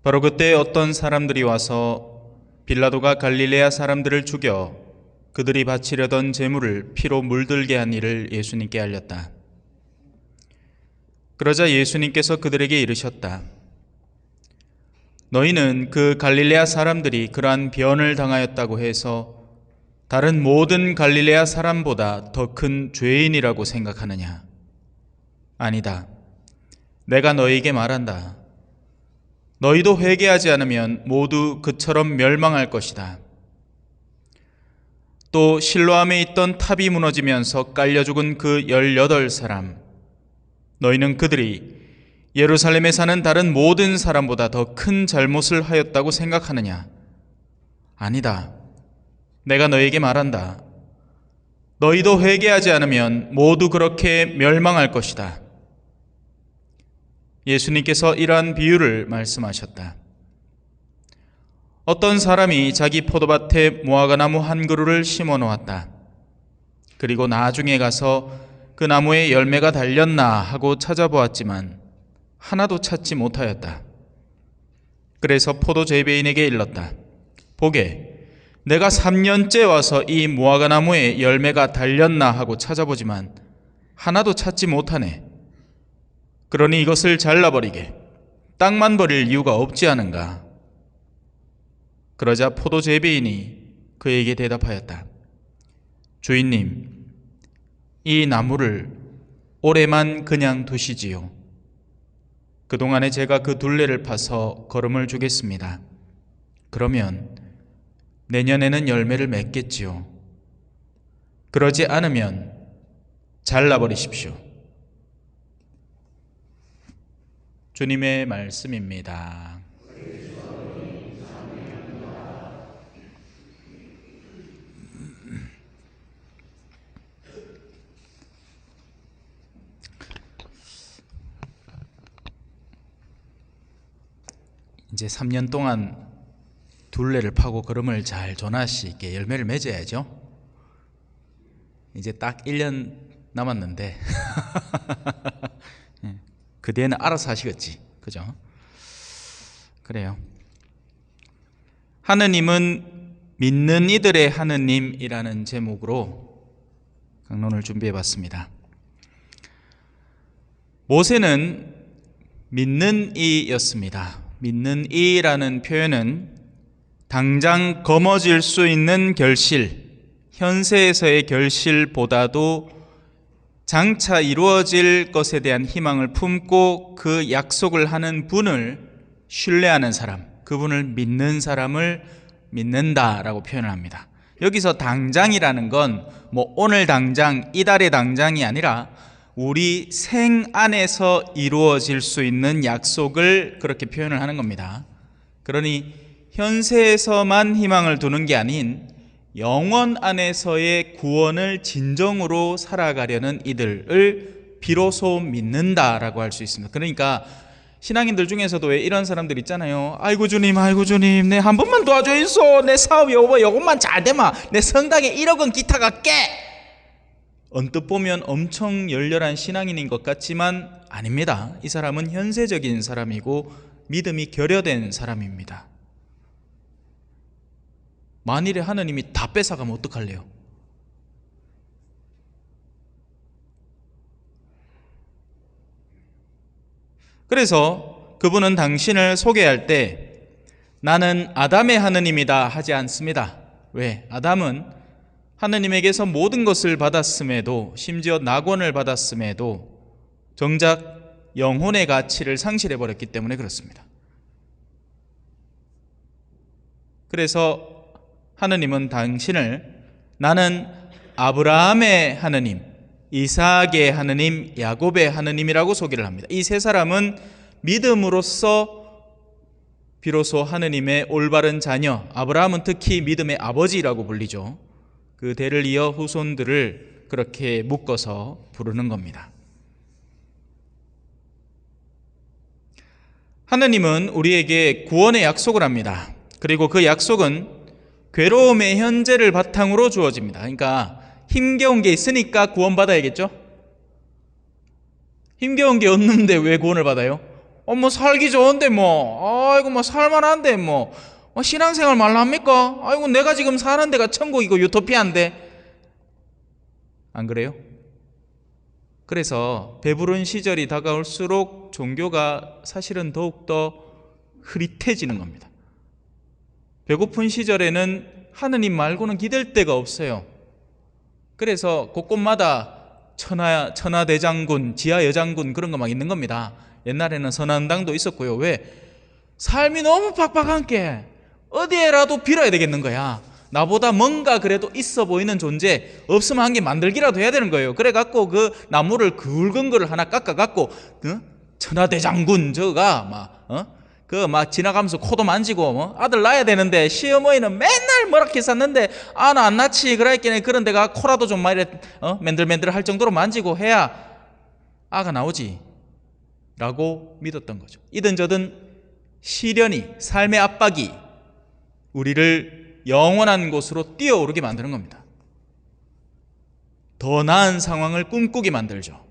바로 그때 어떤 사람들이 와서 빌라도가 갈릴레아 사람들을 죽여 그들이 바치려던 제물을 피로 물들게 한 일을 예수님께 알렸다. 그러자 예수님께서 그들에게 이르셨다. 너희는 그 갈릴레아 사람들이 그러한 변을 당하였다고 해서 다른 모든 갈릴레아 사람보다 더 큰 죄인이라고 생각하느냐? 아니다. 내가 너희에게 말한다. 너희도 회개하지 않으면 모두 그처럼 멸망할 것이다. 또 실로암에 있던 탑이 무너지면서 깔려 죽은 그 18사람, 너희는 그들이 예루살렘에 사는 다른 모든 사람보다 더 큰 잘못을 하였다고 생각하느냐? 아니다. 내가 너희에게 말한다. 너희도 회개하지 않으면 모두 그렇게 멸망할 것이다. 예수님께서 이러한 비유를 말씀하셨다. 어떤 사람이 자기 포도밭에 무화과나무 한 그루를 심어 놓았다. 그리고 나중에 가서 그 나무에 열매가 달렸나 하고 찾아보았지만 하나도 찾지 못하였다. 그래서 포도 재배인에게 일렀다. 보게, 내가 3년째 와서 이 무화과나무에 열매가 달렸나 하고 찾아보지만 하나도 찾지 못하네. 그러니 이것을 잘라버리게, 땅만 버릴 이유가 없지 않은가? 그러자 포도 재배인이 그에게 대답하였다. 주인님, 이 나무를 올해만 그냥 두시지요. 그동안에 제가 그 둘레를 파서 거름을 주겠습니다. 그러면 내년에는 열매를 맺겠지요. 그러지 않으면 잘라버리십시오. 주님의 말씀입니다. 이제 3년 동안 둘레를 파고 걸음을 잘 조나시 있게 열매를 맺어야죠. 이제 딱 1년 남았는데 그 뒤에는 알아서 하시겠지. 그죠? 그래요. 하느님은 믿는 이들의 하느님이라는 제목으로 강론을 준비해 봤습니다. 모세는 믿는 이였습니다. 믿는 이라는 표현은 당장 거머쥘 수 있는 결실, 현세에서의 결실보다도 장차 이루어질 것에 대한 희망을 품고 그 약속을 하는 분을 신뢰하는 사람, 그분을 믿는 사람을 믿는다라고 표현을 합니다. 여기서 당장이라는 건 뭐 오늘 당장, 이달의 당장이 아니라 우리 생 안에서 이루어질 수 있는 약속을 그렇게 표현을 하는 겁니다. 그러니 현세에서만 희망을 두는 게 아닌 영원 안에서의 구원을 진정으로 살아가려는 이들을 비로소 믿는다라고 할 수 있습니다. 그러니까 신앙인들 중에서도 왜 이런 사람들 있잖아요. 아이고 주님 내 한 번만 도와줘 있어. 내 사업 요것만 잘 되마. 내 성당에 1억 원 기타 갈게. 언뜻 보면 엄청 열렬한 신앙인인 것 같지만 아닙니다. 이 사람은 현세적인 사람이고 믿음이 결여된 사람입니다. 만일에 하느님이 다 뺏어가면 어떡할래요? 그래서 그분은 당신을 소개할 때 나는 아담의 하느님이다 하지 않습니다. 왜? 아담은 하느님에게서 모든 것을 받았음에도, 심지어 낙원을 받았음에도 정작 영혼의 가치를 상실해버렸기 때문에 그렇습니다. 그래서 하느님은 당신을 나는 아브라함의 하느님, 이삭의 하느님, 야곱의 하느님이라고 소개를 합니다. 이 세 사람은 믿음으로써 비로소 하느님의 올바른 자녀, 아브라함은 특히 믿음의 아버지라고 불리죠. 그 대를 이어 후손들을 그렇게 묶어서 부르는 겁니다. 하느님은 우리에게 구원의 약속을 합니다. 그리고 그 약속은 괴로움의 현재를 바탕으로 주어집니다. 그러니까 힘겨운 게 있으니까 구원받아야겠죠? 힘겨운 게 없는데 왜 구원을 받아요? 뭐 살기 좋은데 뭐, 아이고 뭐 살만한데 뭐, 신앙생활 말라 합니까? 아이고 내가 지금 사는 데가 천국이고 유토피아인데. 안 그래요? 그래서 배부른 시절이 다가올수록 종교가 사실은 더욱더 흐릿해지는 겁니다. 배고픈 시절에는 하느님 말고는 기댈 데가 없어요. 그래서 곳곳마다 천하대장군, 지하여장군 그런 거 막 있는 겁니다. 옛날에는 선한당도 있었고요. 왜? 삶이 너무 팍팍한 게 어디에라도 빌어야 되겠는 거야. 나보다 뭔가 그래도 있어 보이는 존재, 없으면 한 개 만들기라도 해야 되는 거예요. 그래갖고 그 나무를 굵은 거를 하나 깎아갖고 천하대장군 저가 막 지나가면서 코도 만지고 아들 낳아야 되는데 시어머니는 맨날 뭐라게 쌌는데 나 안 낳지 그랬겠네. 그런 데가 코라도 좀 많이 맨들맨들 할 정도로 만지고 해야 아가 나오지 라고 믿었던 거죠. 이든 저든 시련이, 삶의 압박이 우리를 영원한 곳으로 뛰어오르게 만드는 겁니다. 더 나은 상황을 꿈꾸게 만들죠.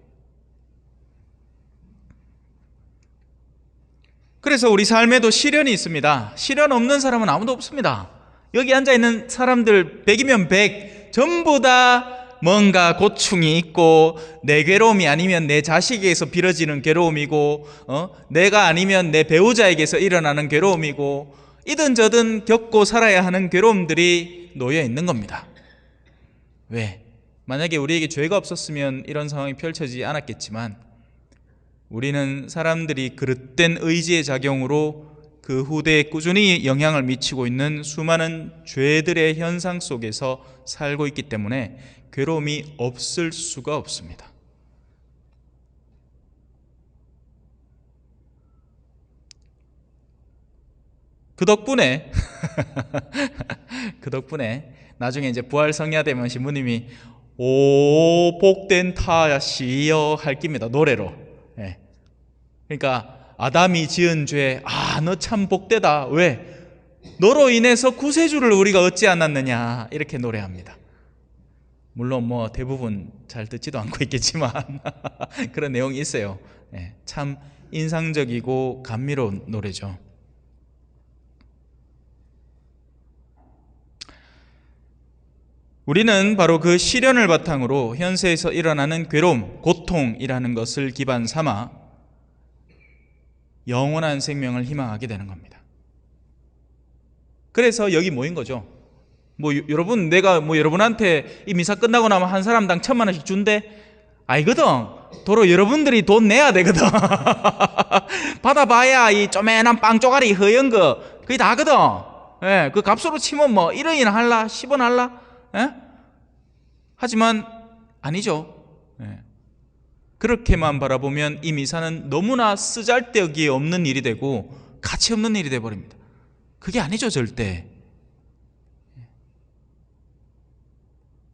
그래서 우리 삶에도 시련이 있습니다. 시련 없는 사람은 아무도 없습니다. 여기 앉아있는 사람들 100이면 100 전부 다 뭔가 고충이 있고, 내 괴로움이 아니면 내 자식에게서 빌어지는 괴로움이고, 내가 아니면 내 배우자에게서 일어나는 괴로움이고, 이든 저든 겪고 살아야 하는 괴로움들이 놓여 있는 겁니다. 왜? 만약에 우리에게 죄가 없었으면 이런 상황이 펼쳐지지 않았겠지만, 우리는 사람들이 그릇된 의지의 작용으로 그 후대에 꾸준히 영향을 미치고 있는 수많은 죄들의 현상 속에서 살고 있기 때문에 괴로움이 없을 수가 없습니다. 그 덕분에 나중에 이제 부활 성야되면 신부님이 오 복된 타시여 할 깁니다. 노래로. 네. 그러니까 아담이 지은 죄, 너 참 복되다. 왜? 너로 인해서 구세주를 우리가 얻지 않았느냐, 이렇게 노래합니다. 물론 뭐 대부분 잘 듣지도 않고 있겠지만 그런 내용이 있어요. 네. 참 인상적이고 감미로운 노래죠. 우리는 바로 그 시련을 바탕으로 현세에서 일어나는 괴로움, 고통이라는 것을 기반 삼아 영원한 생명을 희망하게 되는 겁니다. 그래서 여기 모인 거죠. 여러분, 내가 여러분한테 이 미사 끝나고 나면 한 사람당 1,000만 원씩 준대? 아니거든. 도로 여러분들이 돈 내야 되거든. 받아봐야 이 쪼매난 빵 쪼가리 허연 거 그게 다거든. 예, 그 값으로 치면 1원이나 할라? 10원 할라? 예? 하지만 아니죠. 예. 그렇게만 바라보면 이 미사는 너무나 쓰잘데기 없는 일이 되고 가치 없는 일이 되어버립니다. 그게 아니죠, 절대.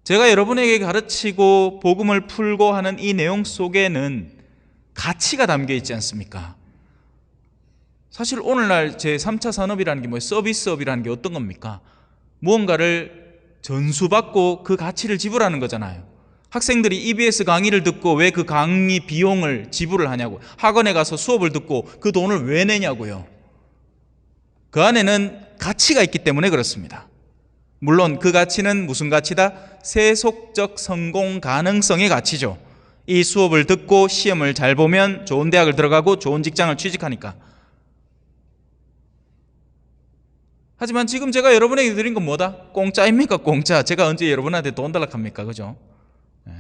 제가 여러분에게 가르치고 복음을 풀고 하는 이 내용 속에는 가치가 담겨 있지 않습니까? 사실 오늘날 제3차 산업이라는 게 뭐예요? 서비스업이라는 게 어떤 겁니까? 무언가를 전수받고 그 가치를 지불하는 거잖아요. 학생들이 EBS 강의를 듣고 왜 그 강의 비용을 지불을 하냐고. 학원에 가서 수업을 듣고 그 돈을 왜 내냐고요. 그 안에는 가치가 있기 때문에 그렇습니다. 물론 그 가치는 무슨 가치다? 세속적 성공 가능성의 가치죠. 이 수업을 듣고 시험을 잘 보면 좋은 대학을 들어가고 좋은 직장을 취직하니까. 하지만 지금 제가 여러분에게 드린 건 뭐다? 공짜입니까? 공짜. 제가 언제 여러분한테 돈 달라고 합니까? 그죠? 네.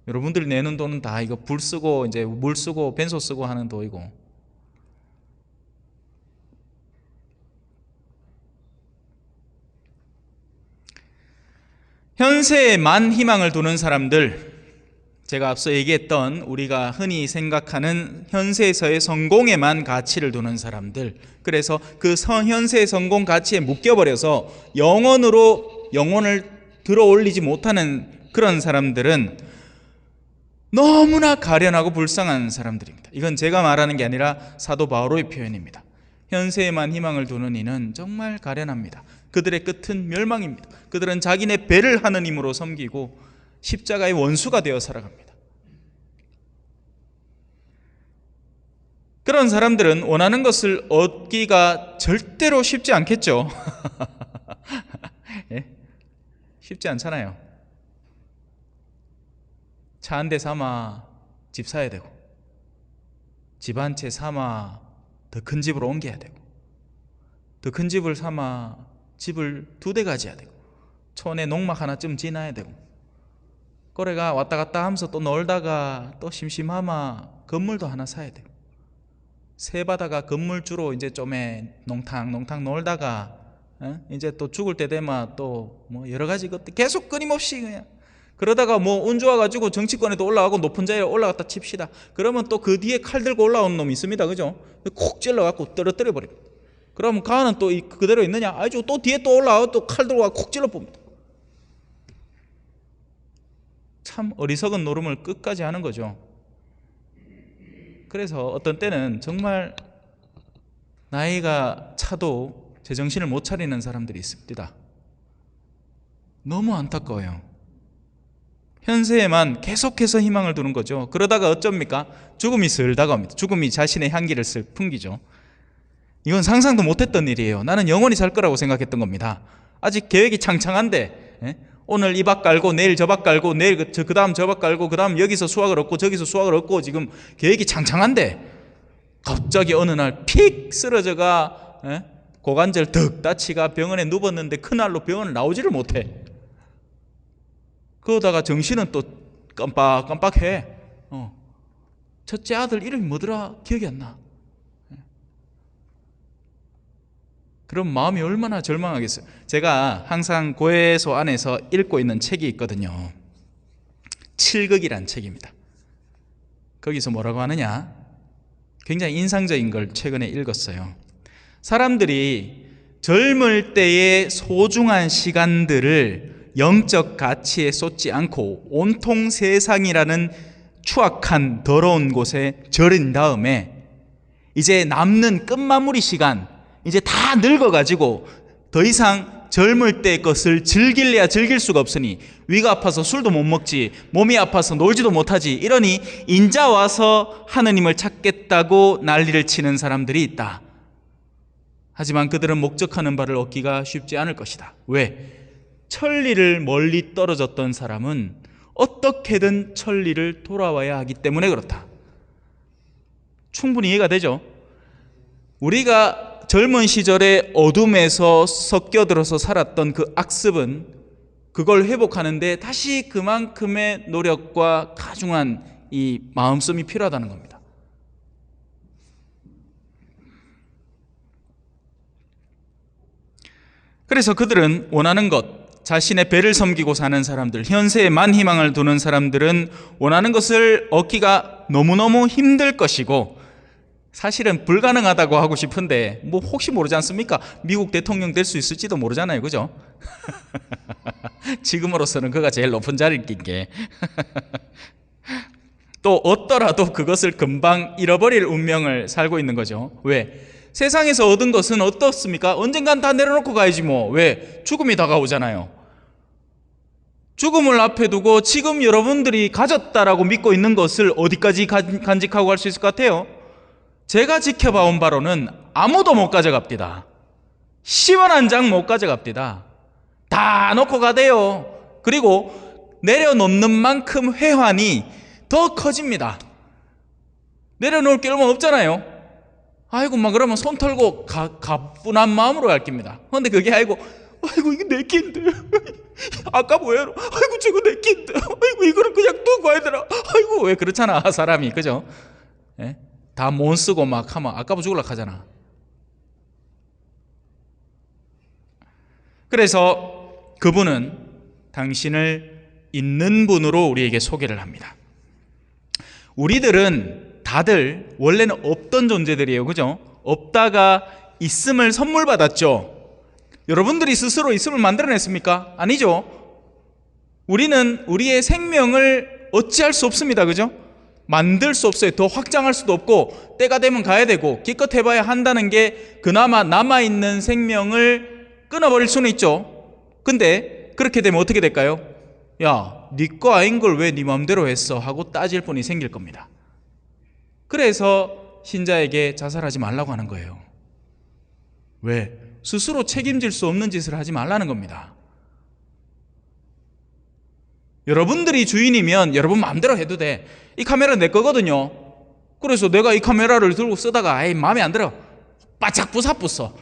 여러분들이 내는 돈은 다 이거 불 쓰고 이제 물 쓰고 벤소 쓰고 하는 돈이고. 현세에만 희망을 두는 사람들, 제가 앞서 얘기했던 우리가 흔히 생각하는 현세에서의 성공에만 가치를 두는 사람들, 그래서 그 현세의 성공 가치에 묶여버려서 영혼을 들어올리지 못하는 그런 사람들은 너무나 가련하고 불쌍한 사람들입니다. 이건 제가 말하는 게 아니라 사도 바오로의 표현입니다. 현세에만 희망을 두는 이는 정말 가련합니다. 그들의 끝은 멸망입니다. 그들은 자기네 배를 하느님으로 섬기고 십자가의 원수가 되어 살아갑니다. 그런 사람들은 원하는 것을 얻기가 절대로 쉽지 않겠죠. 예? 쉽지 않잖아요. 차 한 대 삼아 집 사야 되고, 집 한 채 삼아 더 큰 집으로 옮겨야 되고, 더 큰 집을 삼아 집을 2대 가져야 되고, 촌에 농막 하나쯤 지나야 되고, 거래가 왔다 갔다 하면서 또 놀다가 또 심심하마 건물도 하나 사야 되고, 새 바다가 건물주로 이제 좀에 농탕 놀다가 이제 또 죽을 때 되면 또 뭐 여러 가지 것들 계속 끊임없이 그냥 그러다가 뭐 운 좋아가지고 정치권에도 올라가고 높은 자리에 올라갔다 칩시다. 그러면 또 그 뒤에 칼 들고 올라온 놈이 있습니다. 그죠? 콕 찔러갖고 떨어뜨려 버립니다. 그러면 가는 또 그대로 있느냐? 아주 또 뒤에 또 올라와서 또 칼 들고 콕 찔러 봅니다. 참 어리석은 노름을 끝까지 하는 거죠. 그래서 어떤 때는 정말 나이가 차도 제정신을 못 차리는 사람들이 있습니다. 너무 안타까워요. 현세에만 계속해서 희망을 두는 거죠. 그러다가 어쩝니까? 죽음이 슬 다가옵니다. 죽음이 자신의 향기를 슬 풍기죠. 이건 상상도 못했던 일이에요. 나는 영원히 살 거라고 생각했던 겁니다. 아직 계획이 창창한데 오늘 이 밭 깔고 내일 저 밭 깔고 내일 그 다음 저 밭 깔고 그 다음 여기서 수확을 얻고 저기서 수확을 얻고 지금 계획이 창창한데 갑자기 어느 날 픽 쓰러져가 고관절 덕 다치가 병원에 누웠는데 그날로 병원을 나오지를 못해. 그러다가 정신은 또 깜빡깜빡해. 첫째 아들 이름이 뭐더라? 기억이 안 나. 그럼 마음이 얼마나 절망하겠어요. 제가 항상 고해소 안에서 읽고 있는 책이 있거든요. 칠극이란 책입니다. 거기서 뭐라고 하느냐? 굉장히 인상적인 걸 최근에 읽었어요. 사람들이 젊을 때의 소중한 시간들을 영적 가치에 쏟지 않고 온통 세상이라는 추악한 더러운 곳에 절인 다음에 이제 남는 끝마무리 시간, 이제 다 늙어가지고 더 이상 젊을 때의 것을 즐길래야 즐길 수가 없으니 위가 아파서 술도 못 먹지, 몸이 아파서 놀지도 못하지, 이러니 인자 와서 하느님을 찾겠다고 난리를 치는 사람들이 있다. 하지만 그들은 목적하는 바를 얻기가 쉽지 않을 것이다. 왜? 천리를 멀리 떨어졌던 사람은 어떻게든 천리를 돌아와야 하기 때문에 그렇다. 충분히 이해가 되죠? 우리가 젊은 시절에 어둠에서 섞여들어서 살았던 그 악습은 그걸 회복하는데 다시 그만큼의 노력과 가중한 이 마음씀이 필요하다는 겁니다. 그래서 그들은 원하는 것, 자신의 배를 섬기고 사는 사람들, 현세에만 희망을 두는 사람들은 원하는 것을 얻기가 너무너무 힘들 것이고 사실은 불가능하다고 하고 싶은데 뭐 혹시 모르지 않습니까? 미국 대통령 될 수 있을지도 모르잖아요. 그죠? 지금으로서는 그가 제일 높은 자리인 게 또 얻더라도 그것을 금방 잃어버릴 운명을 살고 있는 거죠. 왜? 세상에서 얻은 것은 어떻습니까? 언젠간 다 내려놓고 가야지 뭐. 왜? 죽음이 다가오잖아요. 죽음을 앞에 두고 지금 여러분들이 가졌다라고 믿고 있는 것을 어디까지 간직하고 갈 수 있을 것 같아요? 제가 지켜봐온 바로는 아무도 못 가져갑니다. 10원 1장 못 가져갑니다. 다 놓고 가대요. 그리고 내려놓는 만큼 회환이 더 커집니다. 내려놓을 게 얼마 없잖아요. 아이고 막 그러면 손 털고 가뿐한 마음으로 갈 겁니다. 그런데 그게 아이고 이게 내 끼인데 아까 뭐예요? 아이고 저거 내 끼인데 아이고 이거를 그냥 두고 가야 되나? 아이고 왜 그렇잖아 사람이. 그죠? 예? 다 못 쓰고 막 하면 아까워 죽으려고 하잖아. 그래서 그분은 당신을 있는 분으로 우리에게 소개를 합니다. 우리들은 다들 원래는 없던 존재들이에요. 그죠? 없다가 있음을 선물 받았죠. 여러분들이 스스로 있음을 만들어냈습니까? 아니죠. 우리는 우리의 생명을 어찌할 수 없습니다. 그죠? 만들 수 없어요. 더 확장할 수도 없고 때가 되면 가야 되고 기껏 해봐야 한다는 게 그나마 남아있는 생명을 끊어버릴 수는 있죠. 근데 그렇게 되면 어떻게 될까요? 야, 네 거 아닌 걸 왜 네 마음대로 했어? 하고 따질 분이 생길 겁니다. 그래서 신자에게 자살하지 말라고 하는 거예요. 왜? 스스로 책임질 수 없는 짓을 하지 말라는 겁니다. 여러분들이 주인이면 여러분 마음대로 해도 돼. 이 카메라 내 거거든요. 그래서 내가 이 카메라를 들고 쓰다가 마음에 안 들어, 바짝 부사뿌어.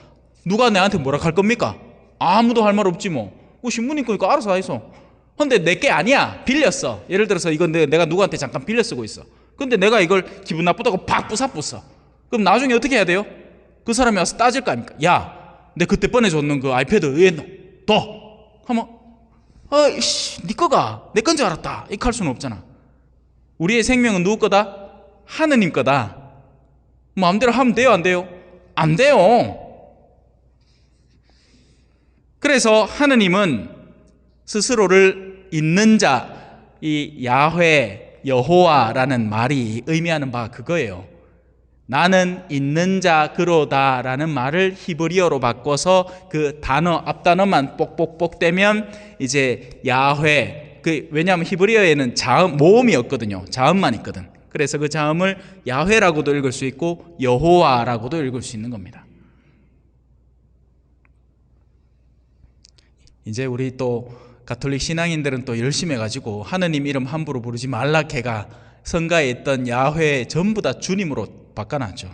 누가 내한테 뭐라 할 겁니까? 아무도 할 말 없지 뭐. 신문인 거니까 알아서 하이소. 근데 내 게 아니야. 빌렸어. 예를 들어서 이건 내가 누구한테 잠깐 빌려 쓰고 있어. 근데 내가 이걸 기분 나쁘다고 팍 부사뿌어. 그럼 나중에 어떻게 해야 돼요? 그 사람이 와서 따질 거 아닙니까? 야, 내 그때 뻔해줬는 그 아이패드 의했노? 또! 하면 네 거가 내 건 줄 알았다. 이렇게 할 수는 없잖아. 우리의 생명은 누구 거다? 하느님 거다. 마음대로 하면 돼요, 안 돼요? 안 돼요. 그래서 하느님은 스스로를 있는 자, 이 야훼, 여호와라는 말이 의미하는 바가 그거예요. 나는 있는 자 그로다라는 말을 히브리어로 바꿔서 그 단어 앞단어만 뽁뽁뽁 떼면 이제 야훼, 왜냐하면 히브리어에는 자음, 모음이 없거든요. 자음만 있거든. 그래서 그 자음을 야훼라고도 읽을 수 있고 여호와라고도 읽을 수 있는 겁니다. 이제 우리 또 가톨릭 신앙인들은 또 열심히 해가지고 하느님 이름 함부로 부르지 말라 캐가 성가에 있던 야훼 전부 다 주님으로 바꿔놨죠.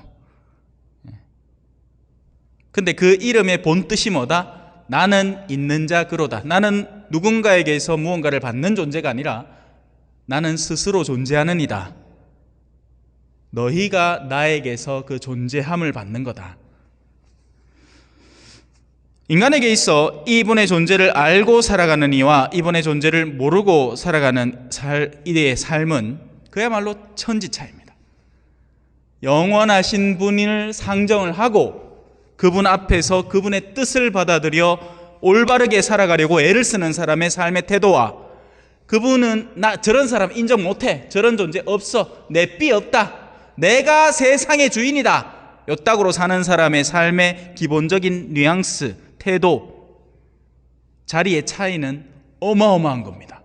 근데 그 이름의 본 뜻이 뭐다? 나는 있는 자 그로다. 나는 누군가에게서 무언가를 받는 존재가 아니라 나는 스스로 존재하는 이다. 너희가 나에게서 그 존재함을 받는 거다. 인간에게 있어 이분의 존재를 알고 살아가는 이와 이분의 존재를 모르고 살아가는 이의 삶은 그야말로 천지차이입니다. 영원하신 분을 상정을 하고 그분 앞에서 그분의 뜻을 받아들여 올바르게 살아가려고 애를 쓰는 사람의 삶의 태도와 그분은 나 저런 사람 인정 못해, 저런 존재 없어, 내 삐 없다, 내가 세상의 주인이다, 요따구로 사는 사람의 삶의 기본적인 뉘앙스, 태도, 자리의 차이는 어마어마한 겁니다.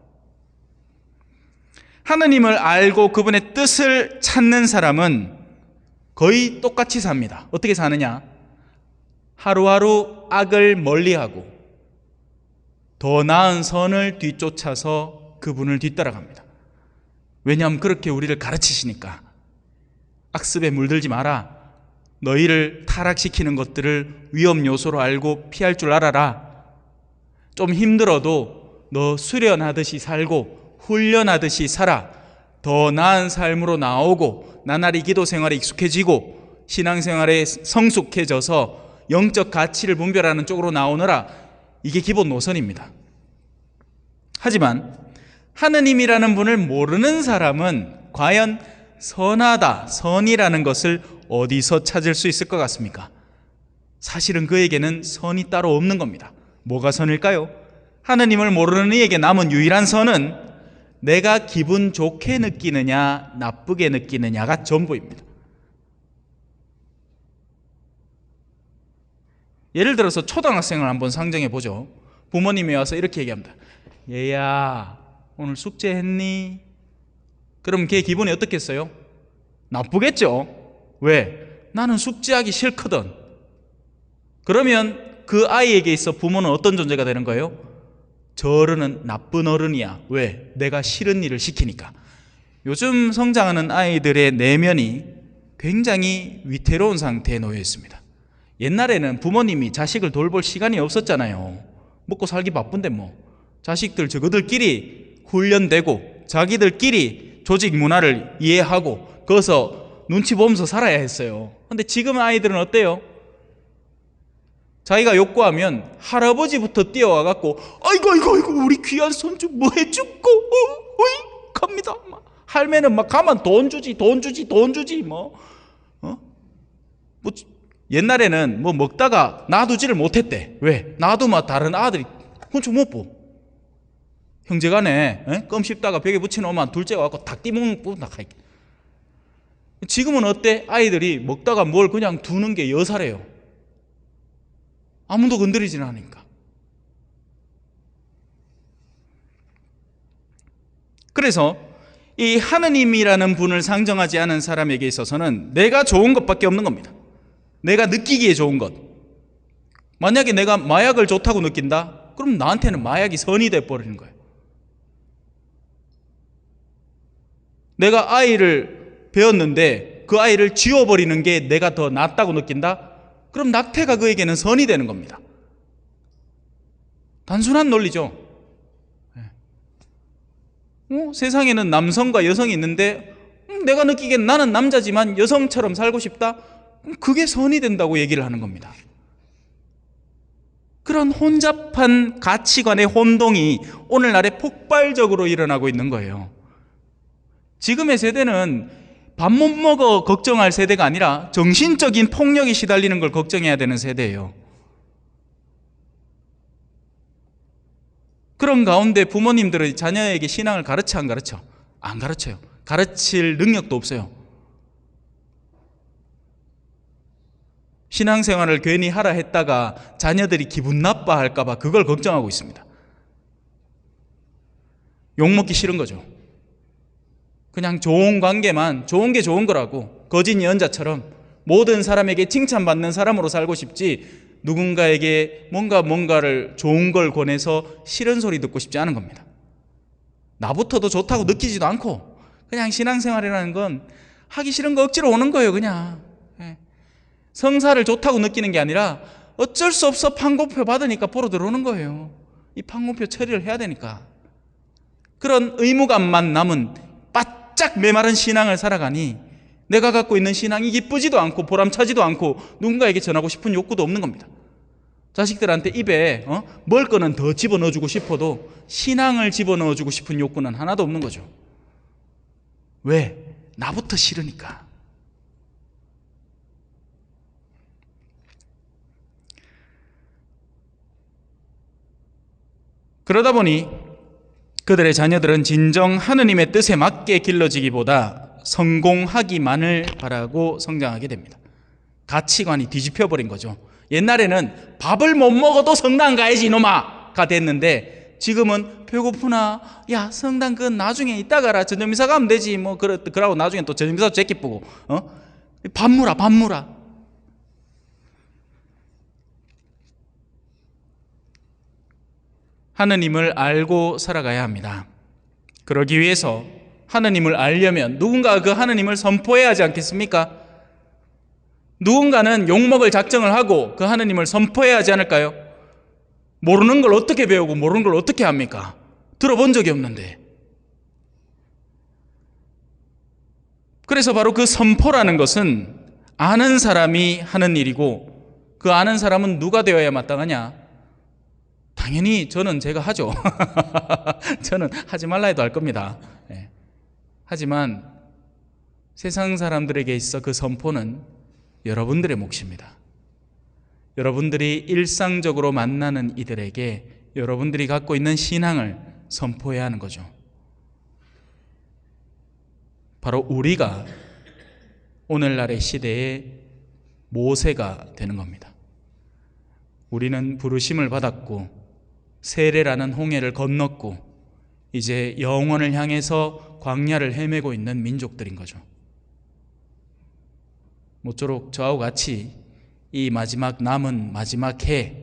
하느님을 알고 그분의 뜻을 찾는 사람은 거의 똑같이 삽니다. 어떻게 사느냐? 하루하루 악을 멀리하고 더 나은 선을 뒤쫓아서 그분을 뒤따라갑니다. 왜냐하면 그렇게 우리를 가르치시니까. 악습에 물들지 마라. 너희를 타락시키는 것들을 위험 요소로 알고 피할 줄 알아라. 좀 힘들어도 너 수련하듯이 살고 훈련하듯이 살아. 더 나은 삶으로 나오고 나날이 기도 생활에 익숙해지고 신앙생활에 성숙해져서 영적 가치를 분별하는 쪽으로 나오느라. 이게 기본 노선입니다. 하지만 하느님이라는 분을 모르는 사람은 과연 선하다, 선이라는 것을 어디서 찾을 수 있을 것 같습니까? 사실은 그에게는 선이 따로 없는 겁니다. 뭐가 선일까요? 하느님을 모르는 이에게 남은 유일한 선은 내가 기분 좋게 느끼느냐 나쁘게 느끼느냐가 전부입니다. 예를 들어서 초등학생을 한번 상정해 보죠. 부모님이 와서 이렇게 얘기합니다. 얘야, 오늘 숙제했니? 그럼 걔 기분이 어떻겠어요? 나쁘겠죠? 왜? 나는 숙제하기 싫거든. 그러면 그 아이에게 있어 부모는 어떤 존재가 되는 거예요? 저 어른은 나쁜 어른이야. 왜? 내가 싫은 일을 시키니까. 요즘 성장하는 아이들의 내면이 굉장히 위태로운 상태에 놓여 있습니다. 옛날에는 부모님이 자식을 돌볼 시간이 없었잖아요. 먹고 살기 바쁜데 뭐. 자식들 저거들끼리 훈련되고 자기들끼리 조직 문화를 이해하고 거기서 눈치 보면서 살아야 했어요. 근데 지금 아이들은 어때요? 자기가 욕구하면 할아버지부터 뛰어와갖고 아이고 우리 귀한 손주 뭐 해줄꼬 어이 갑니다. 할매는 막 가만 돈 주지 뭐 옛날에는 뭐 먹다가 놔두지를 못했대. 왜? 놔두면 다른 아들이 혼자 못 보. 형제간에 껌 씹다가 벽에 붙여놓으면 둘째가 와서 닭 띠먹고 나가. 지금은 어때? 아이들이 먹다가 뭘 그냥 두는 게 여사래요. 아무도 건드리지는 않으니까. 그래서 이 하느님이라는 분을 상정하지 않은 사람에게 있어서는 내가 좋은 것밖에 없는 겁니다. 내가 느끼기에 좋은 것. 만약에 내가 마약을 좋다고 느낀다? 그럼 나한테는 마약이 선이 돼버리는 거예요. 내가 아이를 배웠는데 그 아이를 지워버리는 게 내가 더 낫다고 느낀다? 그럼 낙태가 그에게는 선이 되는 겁니다. 단순한 논리죠. 세상에는 남성과 여성이 있는데 내가 느끼기엔 나는 남자지만 여성처럼 살고 싶다? 그게 선이 된다고 얘기를 하는 겁니다. 그런 혼잡한 가치관의 혼동이 오늘날에 폭발적으로 일어나고 있는 거예요. 지금의 세대는 밥 못 먹어 걱정할 세대가 아니라 정신적인 폭력에 시달리는 걸 걱정해야 되는 세대예요. 그런 가운데 부모님들은 자녀에게 신앙을 가르쳐 안 가르쳐? 안 가르쳐요. 가르칠 능력도 없어요. 신앙생활을 괜히 하라 했다가 자녀들이 기분 나빠할까 봐 그걸 걱정하고 있습니다. 욕먹기 싫은 거죠. 그냥 좋은 관계만, 좋은 게 좋은 거라고 거짓 예언자처럼 모든 사람에게 칭찬받는 사람으로 살고 싶지 누군가에게 뭔가를 좋은 걸 권해서 싫은 소리 듣고 싶지 않은 겁니다. 나부터도 좋다고 느끼지도 않고 그냥 신앙생활이라는 건 하기 싫은 거 억지로 오는 거예요. 그냥 성사를 좋다고 느끼는 게 아니라 어쩔 수 없어 판고표 받으니까 보러 들어오는 거예요. 이 판고표 처리를 해야 되니까. 그런 의무감만 남은 바짝 메마른 신앙을 살아가니 내가 갖고 있는 신앙이 기쁘지도 않고 보람차지도 않고 누군가에게 전하고 싶은 욕구도 없는 겁니다. 자식들한테 입에 먹을 거는 더 집어넣어주고 싶어도 신앙을 집어넣어주고 싶은 욕구는 하나도 없는 거죠. 왜? 나부터 싫으니까. 그러다 보니 그들의 자녀들은 진정 하느님의 뜻에 맞게 길러지기보다 성공하기만을 바라고 성장하게 됩니다. 가치관이 뒤집혀버린 거죠. 옛날에는 밥을 못 먹어도 성당 가야지 이놈아가 됐는데 지금은 배고프나? 야, 성당 그건 나중에 이따 가라. 전념미사 가면 되지. 뭐 그러고 나중에 또 전념미사 제끼쁘고 밥 무라. 하느님을 알고 살아가야 합니다. 그러기 위해서 하느님을 알려면 누군가 그 하느님을 선포해야 하지 않겠습니까? 누군가는 욕먹을 작정을 하고 그 하느님을 선포해야 하지 않을까요? 모르는 걸 어떻게 배우고 모르는 걸 어떻게 합니까? 들어본 적이 없는데. 그래서 바로 그 선포라는 것은 아는 사람이 하는 일이고 그 아는 사람은 누가 되어야 마땅하냐? 당연히 제가 하죠. 저는 하지 말라 해도 할 겁니다. 하지만 세상 사람들에게 있어 그 선포는 여러분들의 몫입니다. 여러분들이 일상적으로 만나는 이들에게 여러분들이 갖고 있는 신앙을 선포해야 하는 거죠. 바로 우리가 오늘날의 시대의 모세가 되는 겁니다. 우리는 부르심을 받았고 세례라는 홍해를 건넜고 이제 영원을 향해서 광야를 헤매고 있는 민족들인 거죠. 모쪼록 저하고 같이 이 남은 마지막 해